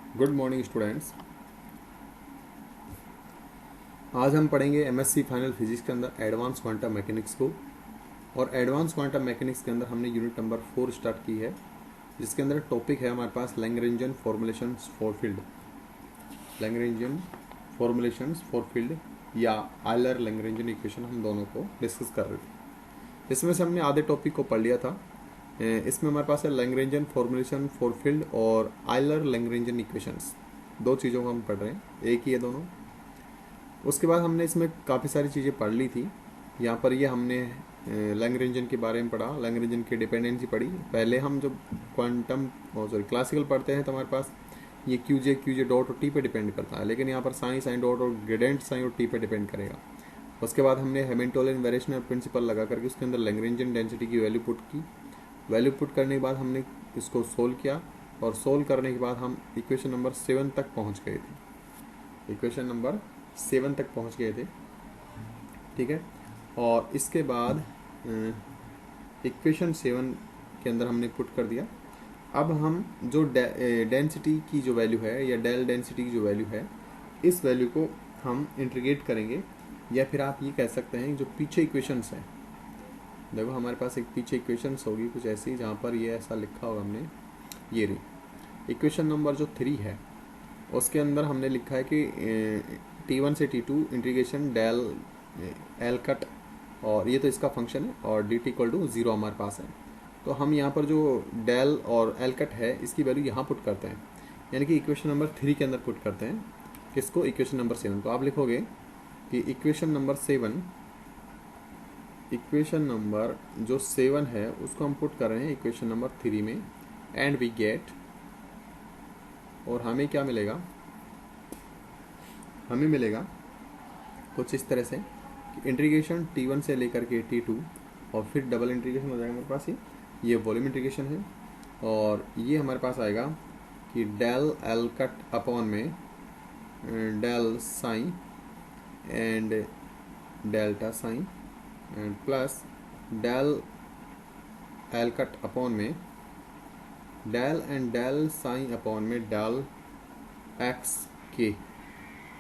Good morning students. आज हम पढ़ेंगे एमएससी फाइनल फिजिक्स के अंदर एडवांस क्वांटम मैकेनिक्स को। और एडवांस क्वांटम मैकेनिक्स के अंदर हमने यूनिट नंबर 4 स्टार्ट की है, जिसके अंदर टॉपिक है हमारे पास Lagrangian formulations for field. Lagrangian formulations for field या आयलर लैग्रेंजियन इक्वेशन हम दोनों को डिस्कस कर रहे थे। इसमें से हमने आधे टॉपिक को पढ़ लिया था। इसमें हमारे पास है लैग्रेंजियन फॉर्मुलेशन फॉर फील्ड और आयलर लैग्रेंजियन इक्वेशंस। दो चीज़ों को हम पढ़ रहे हैं, एक ही है दोनों। उसके बाद हमने इसमें काफ़ी सारी चीज़ें पढ़ ली थी। यहाँ पर ये हमने लैग्रेंजियन के बारे में पढ़ा, लैग्रेंजियन की डिपेंडेंसी पढ़ी। पहले हम जब क्वांटम क्लासिकल पढ़ते हैं तो हमारे पास ये क्यू जे डॉट और टी पे डिपेंड करता है, लेकिन यहाँ पर साइन डॉट और ग्रेडेंट साइन और टी पे डिपेंड करेगा। उसके बाद हमने हैमिल्टोनियन वेरिएशन प्रिंसिपल लगा करके उसके अंदर लैग्रेंजियन डेंसिटी की वैल्यू पुट की। वैल्यू पुट करने के बाद हमने इसको सोल्व किया, और सोल्व करने के बाद हम इक्वेशन नंबर 7 तक पहुँच गए थे। इक्वेशन नंबर 7 तक पहुँच गए थे, ठीक है। और इसके बाद इक्वेशन 7 के अंदर हमने पुट कर दिया। अब हम जो डेंसिटी की जो वैल्यू है या डेल डेंसिटी की जो वैल्यू है, इस वैल्यू को हम इंटीग्रेट करेंगे, या फिर आप ये कह सकते हैं जो पीछे इक्वेशंस हैं। देखो हमारे पास एक पीछे इक्वेशंस होगी कुछ ऐसी, जहाँ पर ये ऐसा लिखा होगा हमने, ये रही इक्वेशन नंबर जो 3 है। उसके अंदर हमने लिखा है कि T1 से T2 integration del L cut, और ये तो इसका फंक्शन है, और डी टी इक्वल टू 0 हमारे पास है। तो हम यहाँ पर जो डेल और एल कट है इसकी वैल्यू यहाँ पुट करते हैं, यानी कि इक्वेशन नंबर 3 के अंदर पुट करते हैं। किसको? Equation number 7। तो आप लिखोगे कि इक्वेशन नंबर 7, इक्वेशन नंबर जो 7 है उसको हम पुट कर रहे हैं इक्वेशन नंबर 3 में, एंड वी गेट, और हमें क्या मिलेगा? हमें मिलेगा कुछ इस तरह से कि इंटीग्रेशन T1 से लेकर के T2, और फिर डबल इंटीग्रेशन हो जाएगा हमारे पास। ये वॉल्यूम इंटीग्रेशन है, और ये हमारे पास आएगा कि डेल एल कट अपॉन में del psi and delta psi, and plus del L cut upon में del and del sign upon में डेल एक्स के,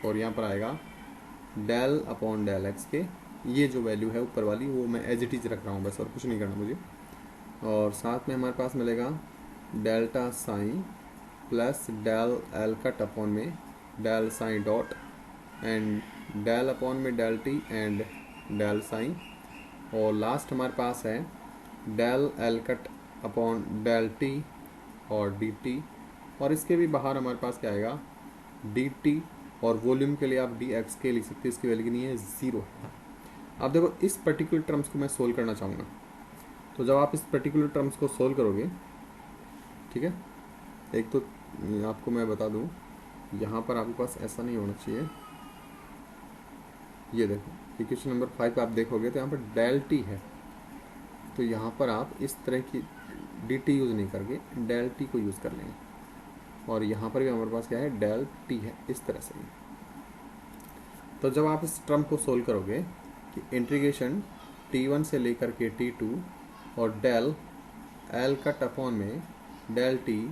और यहाँ पर आएगा डेल अपॉन डेल एक्स के। ये जो वैल्यू है ऊपर वाली वो मैं एज इट इज रख रहा हूँ बस, और कुछ नहीं करना मुझे। और साथ में हमारे पास मिलेगा delta psi plus del L cut upon में del sign dot, and del upon में del T and del sign, और लास्ट हमारे पास है del L cut upon del T और डी टी, और इसके भी बाहर हमारे पास क्या आएगा? डी टी, और वॉल्यूम के लिए आप डी एक्स के लिख सकते हैं, इसकी वैल्यू नहीं है 0। अब देखो इस पर्टिकुलर टर्म्स को मैं सोल्व करना चाहूँगा। तो जब आप इस पर्टिकुलर टर्म्स को सोल्व करोगे, ठीक है, एक तो आपको मैं बता दूँ, यहाँ पर आपके पास ऐसा नहीं होना चाहिए। ये देखो इक्वेशन नंबर 5 आप देखोगे तो यहाँ पर डेल टी है, तो यहाँ पर आप इस तरह की डी टी यूज़ नहीं करके डेल टी को यूज़ कर लेंगे, और यहाँ पर भी हमारे पास क्या है? डेल टी है, इस तरह से। तो जब आप इस टर्म को सोल्व करोगे कि इंटीग्रेशन T1 से लेकर के T2 और डेल एल कट अपॉन में डेल टी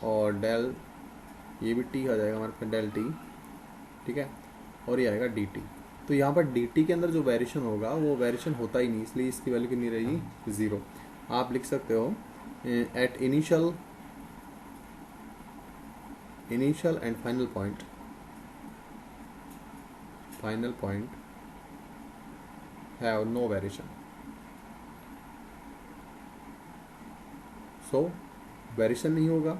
और डेल, ये भी टी आ जाएगा हमारे पास, डेल टी, ठीक है, और ये आएगा डी टी। तो यहाँ पर डी टी के अंदर जो वेरिएशन होगा वो वेरिएशन होता ही नहीं, इसलिए इसकी वैल्यू कितनी रहेगी? 0। आप लिख सकते हो at initial and final point have no variation. So variation नहीं होगा,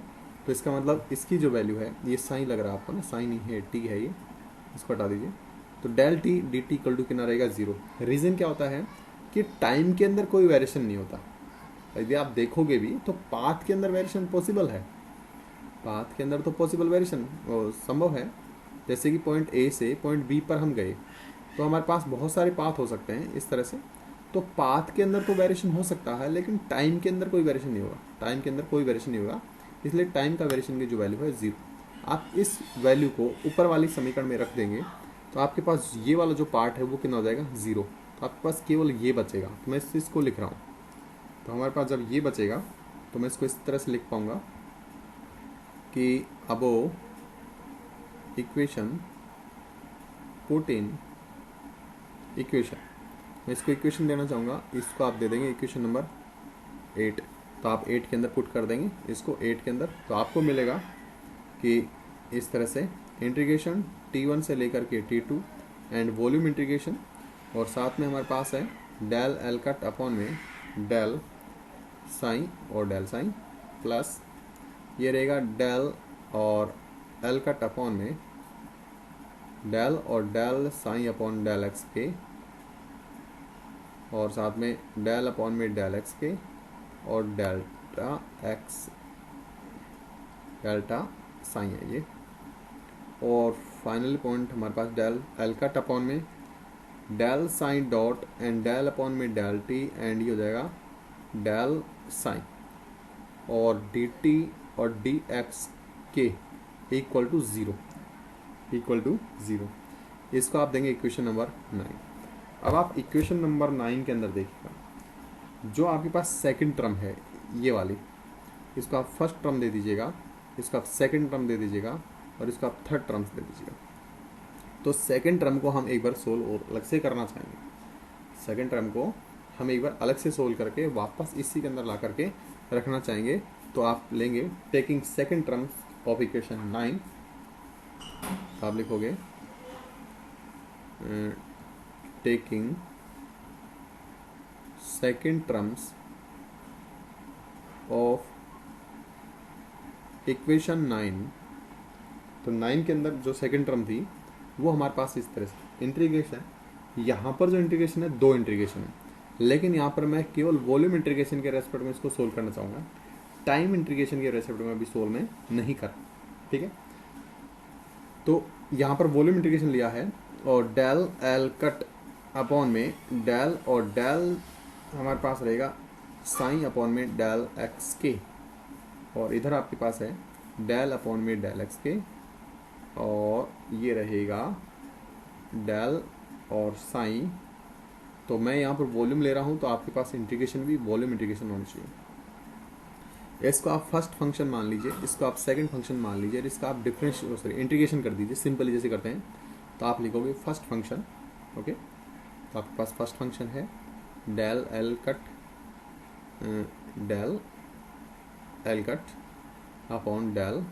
तो इसका मतलब इसकी जो वैल्यू है, ये साइन लग रहा है आपको ना, साइन नहीं है, टी है, ये इसको हटा दीजिए। तो del T D T equal to कितना रहेगा? 0। रीज़न क्या होता है कि टाइम के अंदर कोई वेरिएशन नहीं होता। यदि आप देखोगे भी तो पाथ के अंदर वेरिएशन पॉसिबल है, पाथ के अंदर तो पॉसिबल वेरिएशन संभव है। जैसे कि पॉइंट ए से पॉइंट बी पर हम गए, तो हमारे पास बहुत सारे पाथ हो सकते हैं इस तरह से। तो पाथ के अंदर तो वेरिएशन हो सकता है, लेकिन टाइम के अंदर कोई वेरिएशन नहीं होगा, टाइम के अंदर कोई वेरिएशन नहीं होगा, इसलिए टाइम का वेरिएशन की जो वैल्यू है 0। आप इस वैल्यू को ऊपर वाली समीकरण में रख देंगे, तो आपके पास ये वाला जो पार्ट है वो कितना हो जाएगा? 0। तो आपके पास केवल ये बचेगा, तो मैं इसको लिख रहा हूँ। तो हमारे पास जब ये बचेगा तो मैं इसको इस तरह से लिख पाऊंगा कि अबो इक्वेशन पुट इन इक्वेशन, मैं इसको इक्वेशन देना चाहूँगा, इसको आप दे देंगे इक्वेशन नंबर 8। तो आप 8 के अंदर पुट कर देंगे इसको 8 के अंदर, तो आपको मिलेगा कि इस तरह से इंटीग्रेशन T1 से लेकर के T2 एंड वॉल्यूम इंटीग्रेशन, और साथ में हमारे पास है डेल एल कट अपॉन में डेल साइन और डेल साइन, प्लस ये रहेगा डेल और एल कट अपॉन में डेल और del sign upon del X के, और साथ में डेल अपॉन में डेल एक्स के और डेल्टा एक्स डेल्टा साइन है ये, और फाइनल पॉइंट हमारे पास डेल एल कट अपॉन में del sign dot and del upon में डेल टी, एंड ये हो जाएगा डेल साइन और डी टी और डी एक्स के equal to zero, equal to zero. इसको आप देंगे इक्वेशन नंबर 9। अब आप इक्वेशन नंबर 9 के अंदर देखिएगा, जो आपके पास सेकंड टर्म है ये वाली, इसको आप फर्स्ट टर्म दे दीजिएगा, इसको आप सेकंड टर्म दे दीजिएगा, और इसको आप थर्ड टर्म दे दीजिएगा। तो सेकंड टर्म को हम एक बार सोल्व और अलग से करना चाहेंगे, सेकंड टर्म को हम एक बार अलग से सोल्व करके वापस इसी के अंदर ला करके रखना चाहेंगे। तो आप लेंगे taking second term of equation 9, आप लिखोगे taking second terms of equation 9। तो 9 के अंदर जो सेकंड टर्म थी वो हमारे पास इस तरह से इंटीग्रेशन, यहाँ पर जो इंटीग्रेशन है 2 इंटीग्रेशन है, लेकिन यहाँ पर मैं केवल वॉल्यूम इंटीग्रेशन के रेस्पेक्ट में इसको सोल्व करना चाहूँगा, टाइम इंटीग्रेशन के रेस्पेक्ट में अभी सोल्व में नहीं कर, ठीक है। तो यहाँ पर वॉल्यूम इंटीग्रेशन लिया है, और डेल एल कट अपॉन में डेल और डेल हमारे पास रहेगा साइन अपॉन में डेल एक्स के, और इधर आपके पास है डेल अपॉन में डेल एक्स के, और ये रहेगा डेल और साइन। तो मैं यहाँ पर वॉल्यूम ले रहा हूँ, तो आपके पास इंटीग्रेशन भी वॉल्यूम इंटीग्रेशन होनी चाहिए। इसको आप फर्स्ट फंक्शन मान लीजिए, इसको आप सेकंड फंक्शन मान लीजिए, इसका आप इंटीग्रेशन कर दीजिए सिंपली जैसे करते हैं। तो आप लिखोगे फर्स्ट फंक्शन, ओके। तो आपके पास फर्स्ट फंक्शन है del L cut del L cut upon del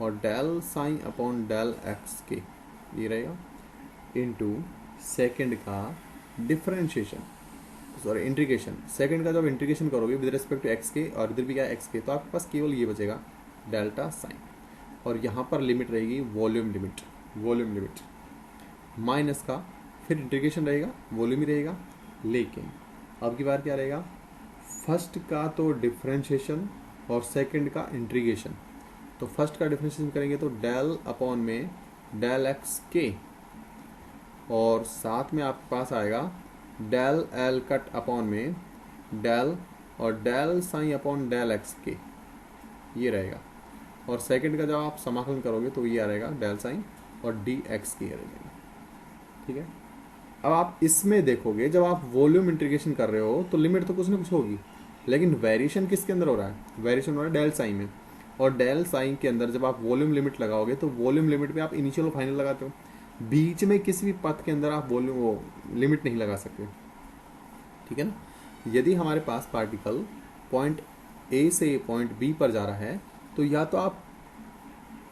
और del sign upon del X के, ये रहेगा इनटू सेकंड का डिफरेंशिएशन, सॉरी इंटीग्रेशन। सेकंड का जब इंटीग्रेशन करोगे विद रिस्पेक्ट टू एक्स के, और इधर भी क्या एक्स के, तो आपके पास केवल ये बचेगा डेल्टा साइन, और यहाँ पर लिमिट रहेगी volume limit, volume limit minus का, फिर इंटीग्रेशन रहेगा, वॉल्यूम ही रहेगा। लेकिन अब की बार क्या रहेगा, फर्स्ट का तो डिफरेंशिएशन और सेकंड का इंटीग्रेशन। तो फर्स्ट का डिफरेंशिएशन करेंगे तो डेल अपॉन में डेल एक्स के, और साथ में आपके पास आएगा डेल एल कट अपॉन में डेल और del sign upon del X के, ये रहेगा। और सेकंड का जब आप समाकलन करोगे तो ये आ रहेगा डेल साइन और डी एक्स के रहेगा, ठीक है। अब आप इसमें देखोगे जब आप वॉल्यूम इंटीग्रेशन कर रहे हो तो लिमिट तो कुछ ना कुछ होगी, लेकिन वेरिएशन किसके अंदर हो रहा है, वेरिएशन हो रहा है डेल साइन में। और डेल साइन के अंदर जब आप वॉल्यूम लिमिट लगाओगे तो वॉल्यूम लिमिट में आप इनिशियल और फाइनल लगाते हो, बीच में किसी भी पथ के अंदर आप वॉल्यूम वो लिमिट नहीं लगा सकते, ठीक है ना। यदि हमारे पास पार्टिकल पॉइंट ए से पॉइंट बी पर जा रहा है तो या तो आप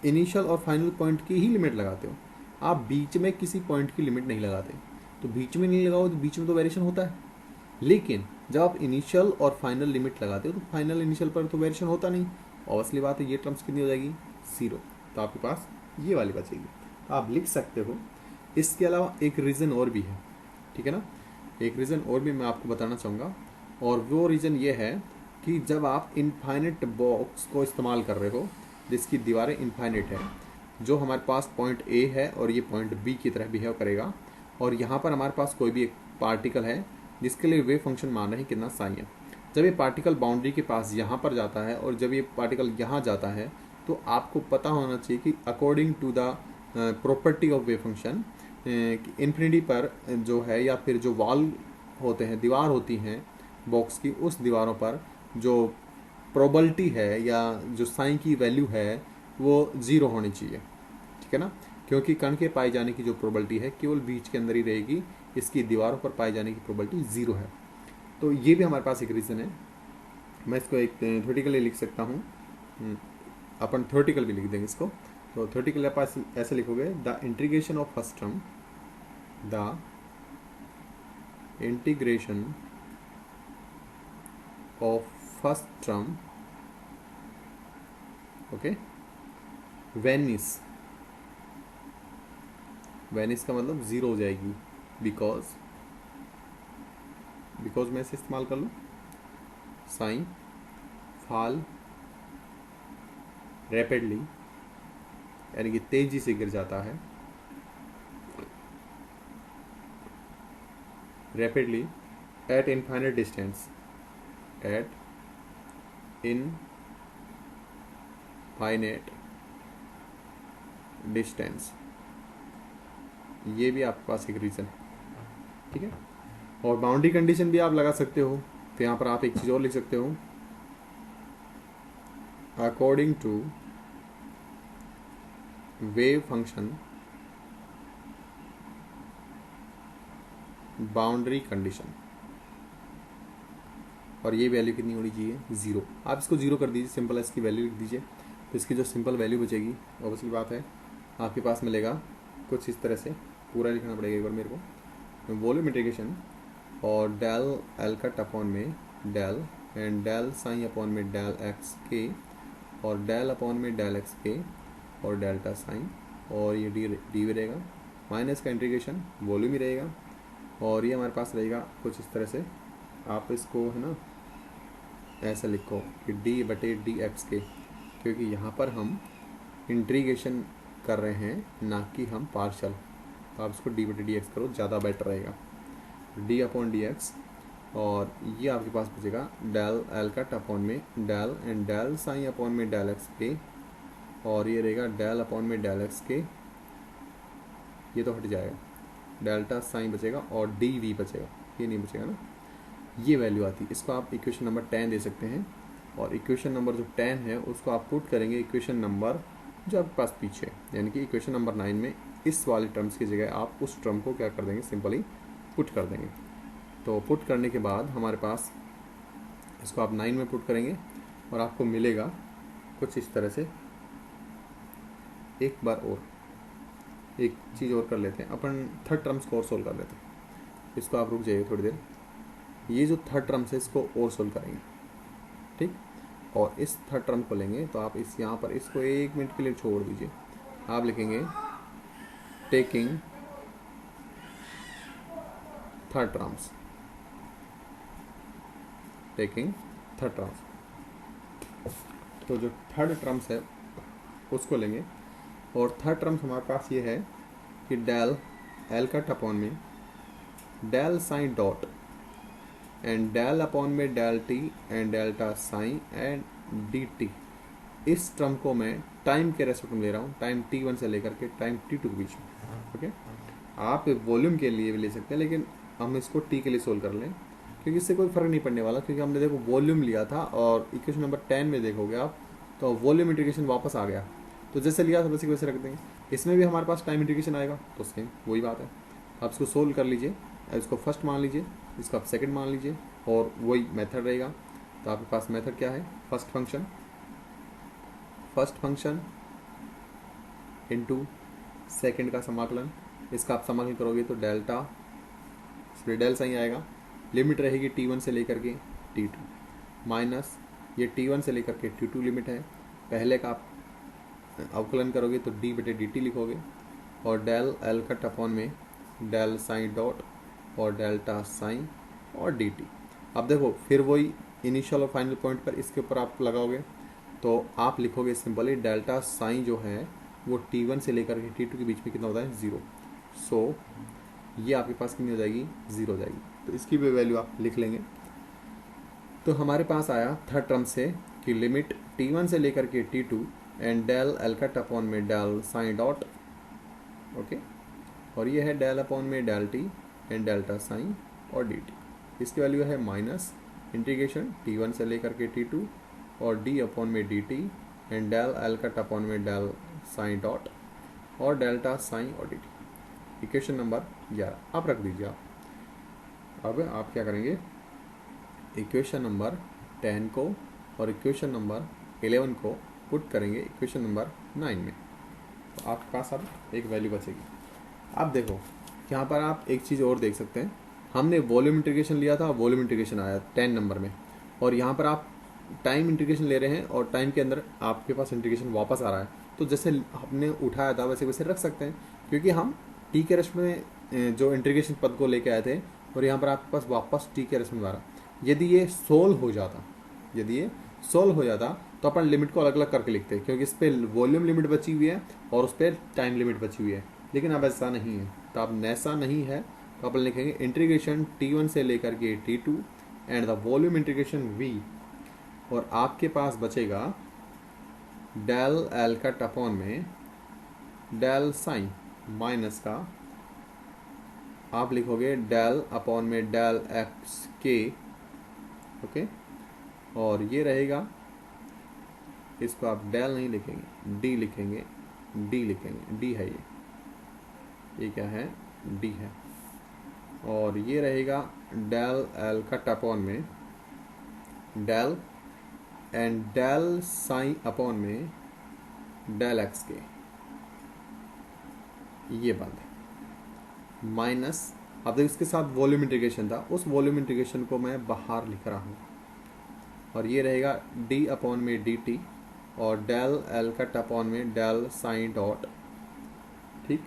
इनिशियल और फाइनल पॉइंट की ही लिमिट लगाते हो, आप बीच में किसी पॉइंट की लिमिट नहीं लगाते। तो बीच में नहीं लगाओ तो बीच में तो वेरिएशन होता है, लेकिन जब आप इनिशियल और फाइनल लिमिट लगाते हो तो फाइनल इनिशियल पर तो वेरिएशन होता नहीं। ऑब्वियसली बात है, ये टर्म्स कितनी हो जाएगी, 0। तो आपके पास ये वाली बचेगी, तो आप लिख सकते हो। इसके अलावा एक रीज़न और भी है, ठीक है ना, एक रीज़न और भी मैं आपको बताना चाहूँगा, और वो रीज़न ये है कि जब आप इनफाइनेट बॉक्स को इस्तेमाल कर रहे हो जिसकी दीवारें इनफाइनेट है, जो हमारे पास पॉइंट ए है और ये पॉइंट बी की तरह बिहेव करेगा, और यहाँ पर हमारे पास कोई भी एक पार्टिकल है जिसके लिए वेव फंक्शन मान रहे हैं कितना साइन है। जब ये पार्टिकल बाउंड्री के पास यहाँ पर जाता है और जब ये पार्टिकल यहाँ जाता है तो आपको पता होना चाहिए कि according to the property of wave function infinity पर जो है, या फिर जो वॉल होते हैं, दीवार होती हैं बॉक्स की, उस दीवारों पर जो प्रोबेबिलिटी है या जो साइन की वैल्यू है वो ज़ीरो होनी चाहिए, ठीक है ना, क्योंकि कण के पाए जाने की जो प्रोबेबिलिटी है केवल बीच के अंदर ही रहेगी, इसकी दीवारों पर पाए जाने की प्रोबेबिलिटी ज़ीरो है। तो ये भी हमारे पास एक रीज़न है। मैं इसको एक थ्योरेटिकली लिख सकता हूँ, अपन थ्योरेटिकल भी लिख देंगे इसको। तो थ्योरेटिकल पास ऐसे लिखोगे, the integration of first term, the integration of first term, okay, Venice, Venice का मतलब ज़ीरो हो जाएगी, बिकॉज मैं इसे इस्तेमाल कर लूँ, साइन फॉल रैपिडली, यानी कि तेजी से गिर जाता है, rapidly eight infinite distance, eight infinite distance, ये भी आपके पास एक रीज़न है, ठीक है। और बाउंड्री कंडीशन भी आप लगा सकते हो, तो यहाँ पर आप एक चीज़ और लिख सकते हो, according to wave function boundary condition, और ये वैल्यू कितनी होनी चाहिए, ज़ीरो। आप इसको ज़ीरो कर दीजिए, सिंपल है, इसकी वैल्यू लिख दीजिए, तो इसकी जो सिंपल वैल्यू बचेगी, ऑब्वियसली बात है आपके पास मिलेगा कुछ इस तरह से, पूरा लिखना पड़ेगा एक बार मेरे को, वॉल्यूम इंटीग्रेशन और डेल एल कट अपॉन में del and del sign upon में डेल एक्स के, और डेल अपॉन में डेल एक्स के और डेल्टा साइन, और ये डी भी रहेगा, माइनस का इंटीग्रेशन वॉल्यूम ही रहेगा, और ये हमारे पास रहेगा कुछ इस तरह से। आप इसको है ना ऐसा लिखो कि डी बटे डी एक्स के, क्योंकि यहाँ पर हम इंटीग्रेशन कर रहे हैं ना कि हम पार्शल, तो आप इसको डी बटे डी एक्स करो, ज़्यादा बेटर रहेगा, डी अपॉन डी एक्स, और ये आपके पास बचेगा डेल एल कट अपॉन में del and del sign upon में डेल एक्स के, और ये रहेगा डेल अपॉन में डेल एक्स के, ये तो हट जाएगा, डेल्टा साइन बचेगा और डी वी बचेगा, ये नहीं बचेगा ना, ये वैल्यू आती है। इसको आप इक्वेशन नंबर 10 दे सकते हैं, और इक्वेशन नंबर जो 10 है उसको आप पुट करेंगे इक्वेशन नंबर जो आपके पास पीछे है, यानी कि इक्वेशन नंबर 9 में इस वाले टर्म्स की जगह आप उस टर्म को क्या कर देंगे, सिंपली पुट कर देंगे। तो पुट करने के बाद हमारे पास इसको आप 9 में पुट करेंगे और आपको मिलेगा कुछ इस तरह से। एक बार और एक चीज़ और कर लेते हैं, अपन थर्ड टर्म्स को और सोल्व कर लेते हैं, इसको आप रुक जाइए थोड़ी देर, ये जो थर्ड टर्म्स है इसको और सोल्व करेंगे, ठीक, और इस थर्ड टर्म को लेंगे, तो आप इस यहाँ पर इसको 1 मिनट के लिए छोड़ दीजिए, आप लिखेंगे taking third terms, taking third terms, तो जो थर्ड टर्म्स है उसको लेंगे, और थर्ड टर्म्स हमारे पास ये है कि डेल एल कट अपॉन में del sign dot and del upon में del T and delta psi and D T. इस टर्म को मैं टाइम के रेस्पेक्ट में ले रहा हूँ, टाइम t1 से लेकर के टाइम t2 के बीच में, ओके। आप वॉल्यूम के लिए भी ले सकते हैं, लेकिन हम इसको t के लिए सोल्व कर लें, क्योंकि इससे कोई फर्क नहीं पड़ने वाला, क्योंकि हमने देखो वॉल्यूम लिया था, और इक्वेशन नंबर 10 में देखोगे आप तो वॉल्यूम इंटीग्रेशन वापस आ गया, तो जैसे लिया था वैसे वैसे रख देंगे। इसमें भी हमारे पास टाइम इंटीग्रेशन आएगा, तो सेम वही बात है, आप इसको सोल्व कर लीजिए, इसको फर्स्ट मान लीजिए, इसको आप सेकंड मान लीजिए, और वही मेथड रहेगा। तो आपके पास मेथड क्या है, फर्स्ट फंक्शन इनटू सेकंड का समाकलन, इसका आप समाकलन करोगे तो डेल्टा, इसलिए डेल साइन आएगा, लिमिट रहेगी t1 से लेकर के t2, माइनस ये t1 से लेकर के t2 लिमिट है, पहले का आप अवकलन करोगे तो d बटे dt लिखोगे, और डेल एल कट अपॉन में डेल साइन डॉट और डेल्टा साइन और dt। अब देखो फिर वही इनिशियल और फाइनल पॉइंट पर इसके ऊपर आप लगाओगे, तो आप लिखोगे सिंपली डेल्टा साइन जो है वो t1 से लेकर के t2 के बीच में कितना होता है, 0। सो ये आपके पास कितनी हो जाएगी, 0 हो जाएगी, तो इसकी भी वैल्यू आप लिख लेंगे। तो हमारे पास आया थर्ड टर्म से कि लिमिट t1 से लेकर के t2 and del L cut upon में डेल साइन डॉट, ओके, और ये है डेल अपॉन में del T and delta sine और डी टी। इसकी वैल्यू है माइनस इंटीग्रेशन t1 से लेकर के t2 और d अपॉन में dt and del L cut upon में डेल साइन डॉट और डेल्टा साइन और डी टी। इक्वेशन नंबर 11 आप रख दीजिए। अब आप क्या करेंगे, इक्वेशन नंबर 10 को और इक्वेशन नंबर 11 को पुट करेंगे इक्वेशन नंबर 9 में, तो आपके पास अब एक वैल्यू बचेगी। अब देखो यहाँ पर आप एक चीज़ और देख सकते हैं, हमने वॉल्यूम इंटीग्रेशन लिया था, वॉल्यूम इंटीग्रेशन आया 10 नंबर में, और यहाँ पर आप टाइम इंटीग्रेशन ले रहे हैं और टाइम के अंदर आपके पास इंटीग्रेशन वापस आ रहा है। तो जैसे हमने उठाया था वैसे वैसे रख सकते हैं, क्योंकि हम टी के रेस्ट में जो इंटीग्रेशन पद को लेके आए थे और यहाँ पर आपके पास वापस टी के रेस्ट में आ रहा। यदि ये सोल्व हो जाता तो अपन लिमिट को अलग अलग करके लिखते हैं, क्योंकि इस पर वॉल्यूम लिमिट बची हुई है और उस पर टाइम लिमिट बची हुई है। लेकिन अब ऐसा नहीं है, तो अब ऐसा नहीं है तो अपन लिखेंगे इंटीग्रेशन T1 से लेकर के T2 and the volume integration V, और आपके पास बचेगा डेल एल कट अपॉन में डेल साइन माइनस का आप लिखोगे डेल अपॉन में डेल एक्स के, ओके, और ये रहेगा, इसको आप डेल नहीं लिखेंगे, डी लिखेंगे, डी है ये क्या है, डी है, और ये रहेगा डेल एल कट अपॉन में del and del sign upon में डेल एक्स के, ये बंद है माइनस। अब देखो इसके साथ वॉल्यूम इंटीग्रेशन था, उस वॉल्यूम इंटीग्रेशन को मैं बाहर लिख रहा हूँ, और ये रहेगा डी अपॉन में डी टी और डेल एल कट अपॉन में डेल साइन डॉट। ठीक,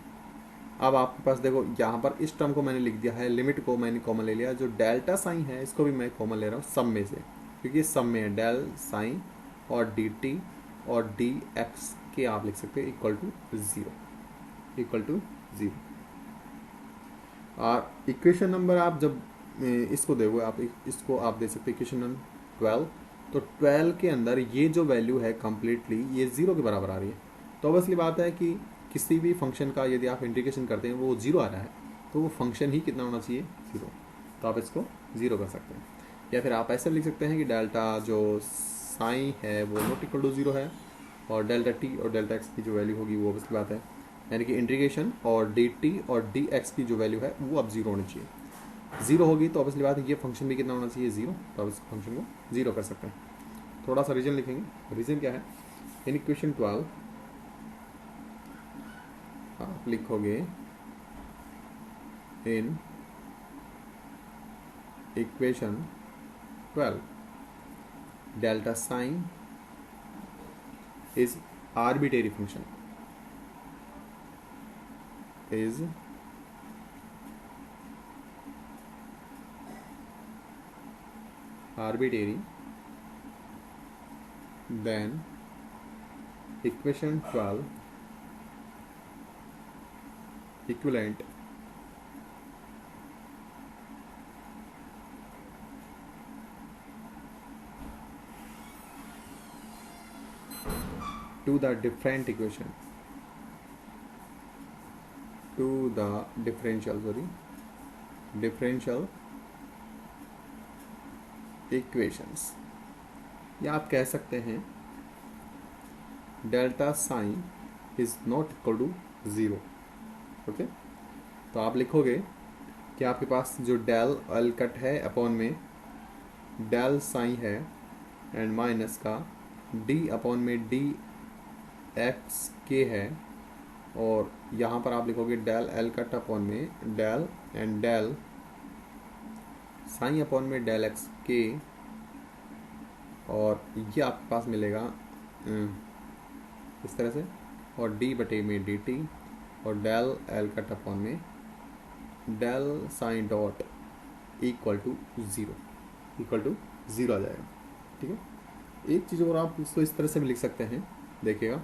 अब आपके पास देखो यहाँ पर इस टर्म को मैंने लिख दिया है, लिमिट को मैंने कॉमन ले लिया, जो डेल्टा साइन है इसको भी मैं कॉमन ले रहा हूँ सब में से, क्योंकि सब में है डेल साइन और डी टी और डी एक्स के आप लिख सकते हैं इक्वल टू ज़ीरो। और इक्वेशन नंबर आप जब इसको देखो, आप इसको आप दे सकते हैं इक्वेशन नंबर 12, तो 12 के अंदर ये जो वैल्यू है कम्प्लीटली ये 0 के बराबर आ रही है। तो ऑब्वियसली बात है कि किसी भी फंक्शन का यदि आप इंटीग्रेशन करते हैं वो 0 आ रहा है, तो वो फंक्शन ही कितना होना चाहिए, 0। तो आप इसको 0 कर सकते हैं, या फिर आप ऐसे लिख सकते हैं कि डेल्टा जो साइन है वो नॉट इक्वल टू 0 है, और डेल्टा टी और डेल्टा एक्स की जो वैल्यू होगी वो ऑब्वियसली बात है, यानी कि इंटीग्रेशन और डी टी और डी एक्स की जो वैल्यू है वो अब 0 होनी चाहिए। 0 होगी तो ऑब्वियसली बात है ये फंक्शन भी कितना होना चाहिए, 0। तो आप इस फंक्शन को 0 कर सकते हैं। थोड़ा सा रीजन लिखेंगे, रीजन क्या है, इन इक्वेशन 12 आप लिखोगे in equation 12 delta sine is arbitrary function, is arbitrary, then equation 12 equivalent to the different equation to the differential equations, या आप कह सकते हैं delta sine is not equal to 0। Okay, तो आप लिखोगे कि आपके पास जो डेल एल कट है अपॉन में डेल साइन है एंड माइनस का डी अपॉन में डी एक्स के है, और यहाँ पर आप लिखोगे डेल एल कट अपॉन में del and del sign upon में डेल एक्स के, और ये आपके पास मिलेगा इस तरह से, और डी बटे में डी टी और डेल एल कट अपॉन में del sign dot equal to 0 आ जाएगा। ठीक है, एक चीज़ और आप इसको इस तरह से भी लिख सकते हैं, देखिएगा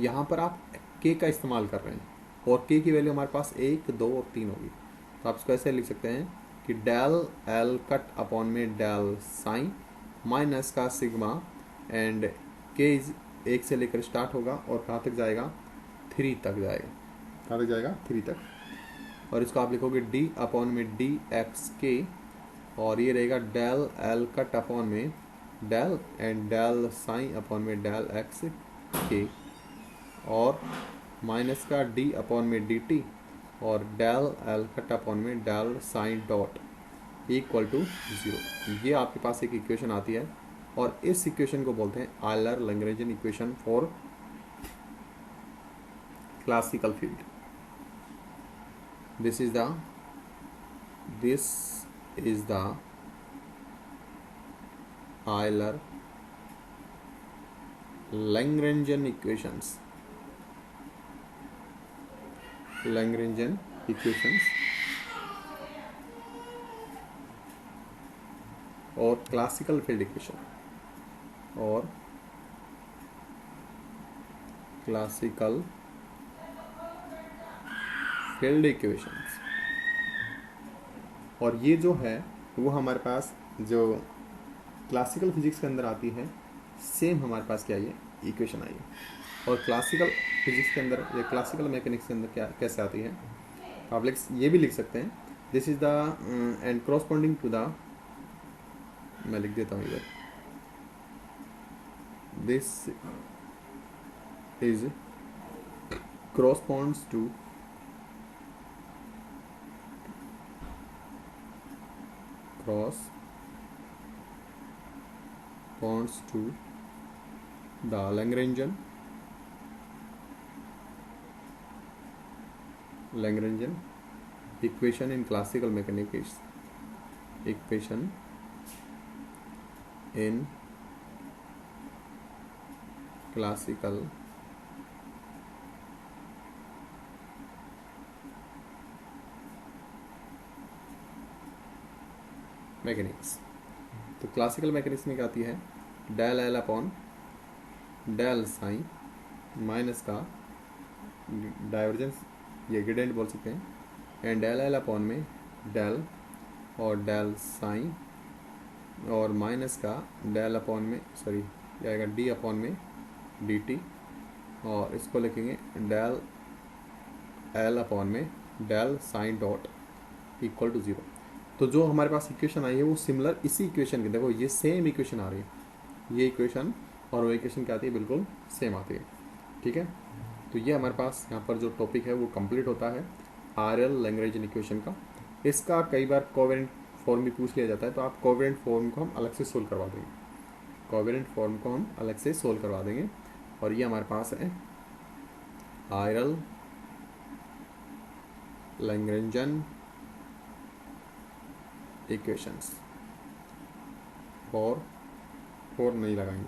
यहाँ पर आप के का इस्तेमाल कर रहे हैं और के की वैल्यू हमारे पास 1, 2 और 3 होगी, तो आप इसको ऐसे लिख सकते हैं कि डेल एल कट अपॉन में डेल साइन माइनस का सिग्मा एंड के 1 से लेकर स्टार्ट होगा और कहाँ तक जाएगा, 3 तक जाएगा, कहाँ तक जाएगा, 3 तक, और इसको आप लिखोगे डी अपॉन में डी एक्स के, और ये रहेगा डेल एल कट अपॉन में del and del sign upon में डेल एक्स के और माइनस का डी अपॉन में डी टी और डेल एल कट अपॉन में del sign dot equal to 0। ये आपके पास एक इक्वेशन आती है और इस इक्वेशन को बोलते हैं Euler Lagrangian equation for classical field. This is the Euler Lagrangian equations और क्लासिकल फील्ड इक्वेशन और क्लासिकल फील्ड इक्वेशंस। और ये जो है वो हमारे पास जो क्लासिकल फिजिक्स के अंदर आती है सेम हमारे पास क्या ये इक्वेशन आई है। और क्लासिकल फिजिक्स के अंदर या क्लासिकल मैकेनिक्स के अंदर क्या कैसे आती है आप ये भी लिख सकते हैं। This is the and corresponding to the, मैं लिख देता हूँ इधर, this is corresponds to the Lagrangian equation in classical mechanics. Mechanics. तो क्लासिकल मैकेनिक्स में क्या आती है, del L upon del psi minus का डाइवर्जेंस, ये ग्रेडियंट बोल सकते हैं, एंड डेल एल अपॉन में डेल और डेल साइन और माइनस का डेल अपॉन में ये आएगा डी अपॉन में डी टी और इसको लिखेंगे डेल एल अपॉन में del sign dot equal to 0। तो जो हमारे पास इक्वेशन आई है वो सिमिलर इसी इक्वेशन की, देखो ये सेम इक्वेशन आ रही है, ये इक्वेशन और वो इक्वेशन क्या आती है, बिल्कुल सेम आती है। ठीक है, तो ये हमारे पास यहाँ पर जो टॉपिक है वो कंप्लीट होता है आरएल लैग्रेंजियन इक्वेशन का। इसका कई बार कोवेलेंट फॉर्म भी पूछ लिया जाता है, तो आप कोवेलेंट फॉर्म को हम अलग से सोल्व करवा देंगे, और ये हमारे पास है आरएल लैग्रेंजियन इक्वेशंस और नहीं लगाएंगे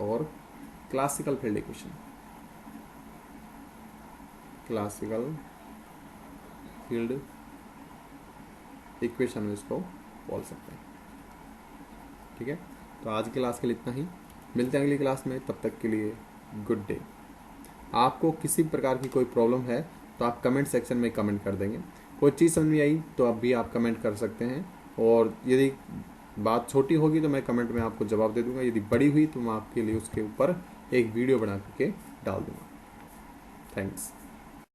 और क्लासिकल फील्ड इक्वेशन, में इसको बोल सकते हैं। ठीक है, तो आज की क्लास के लिए इतना ही, मिलते हैं अगली क्लास में, तब तक के लिए गुड डे। आपको किसी प्रकार की कोई प्रॉब्लम है तो आप कमेंट सेक्शन में कमेंट कर देंगे, कोई चीज़ समझ में आई तो अब भी आप कमेंट कर सकते हैं, और यदि बात छोटी होगी तो मैं कमेंट में आपको जवाब दे दूंगा, यदि बड़ी हुई तो मैं आपके लिए उसके ऊपर एक वीडियो बना करके डाल दूंगा। थैंक्स।